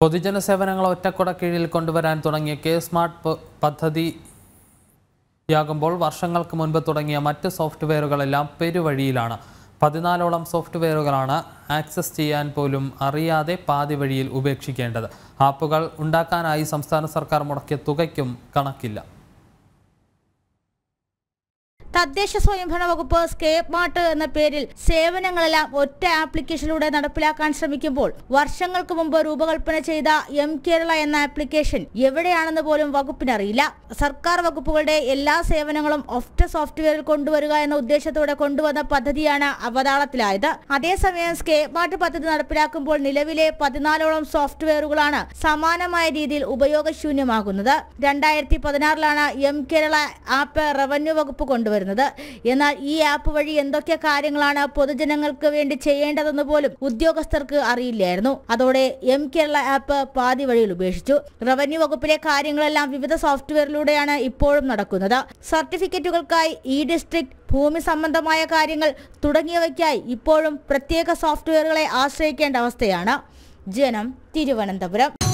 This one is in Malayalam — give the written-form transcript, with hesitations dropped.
പൊതുജന സേവനങ്ങൾ ഒറ്റക്കുട കീഴിൽ കൊണ്ടുവരാൻ തുടങ്ങിയ കെ സ്മാർട്ട് പദ്ധതിയാകുമ്പോൾ വർഷങ്ങൾക്ക് മുൻപ് തുടങ്ങിയ മറ്റ് സോഫ്റ്റ്വെയറുകളെല്ലാം പെരുവഴിയിലാണ്. 14ഓളം സോഫ്റ്റ്വെയറുകളാണ് ആക്സസ് ചെയ്യാൻ പോലും അറിയാതെ പാതി വഴിയിൽ ഉപേക്ഷിക്കേണ്ടത്. ആപ്പുകൾ ഉണ്ടാക്കാനായി സംസ്ഥാന സർക്കാർ മുടക്കിയ തുകയ്ക്കും കണക്കില്ല. തദ്ദേശ സ്വയംഭരണ വകുപ്പ് സ്കേപ്പ് മാർട്ട് എന്ന പേരിൽ സേവനങ്ങളെല്ലാം ഒറ്റ ആപ്ലിക്കേഷനിലൂടെ നടപ്പിലാക്കാൻ ശ്രമിക്കുമ്പോൾ വർഷങ്ങൾക്ക് മുമ്പ് രൂപകൽപ്പന ചെയ്ത എം കേരള എന്ന ആപ്ലിക്കേഷൻ എവിടെയാണെന്ന് പോലും വകുപ്പിനറിയില്ല. സർക്കാർ വകുപ്പുകളുടെ എല്ലാ സേവനങ്ങളും ഒറ്റ സോഫ്റ്റ്വെയറിൽ കൊണ്ടുവരിക എന്ന ഉദ്ദേശത്തോടെ കൊണ്ടുവന്ന പദ്ധതിയാണ് അവതാളത്തിലായത്. അതേസമയം സ്കേപ്പ് മാർട്ട് പദ്ധതി നടപ്പിലാക്കുമ്പോൾ നിലവിലെ 14ഓളം സോഫ്റ്റ്വെയറുകളാണ് സമാനമായ രീതിയിൽ ഉപയോഗശൂന്യമാകുന്നത്. 2016 എം കേരള ആപ്പ് റവന്യൂ വകുപ്പ് കൊണ്ടുവരുന്നത്. എന്നാൽ ഈ ആപ്പ് വഴി എന്തൊക്കെ കാര്യങ്ങളാണ് പൊതുജനങ്ങൾക്ക് വേണ്ടി ചെയ്യേണ്ടതെന്ന് പോലും ഉദ്യോഗസ്ഥർക്ക് അറിയില്ലായിരുന്നു. അതോടെ എം കേരള ആപ്പ് പാതി വഴിയിൽ ഉപേക്ഷിച്ചു. റവന്യൂ വകുപ്പിലെ കാര്യങ്ങളെല്ലാം വിവിധ സോഫ്റ്റ്വെയറിലൂടെയാണ് ഇപ്പോഴും നടക്കുന്നത്. സർട്ടിഫിക്കറ്റുകൾക്കായി ഇ-ഡിസ്ട്രിക്ട്, ഭൂമി സംബന്ധമായ കാര്യങ്ങൾ തുടങ്ങിയവയ്ക്കായി ഇപ്പോഴും പ്രത്യേക സോഫ്റ്റ്വെയറുകളെ ആശ്രയിക്കേണ്ട അവസ്ഥയാണ്. ജനം, തിരുവനന്തപുരം.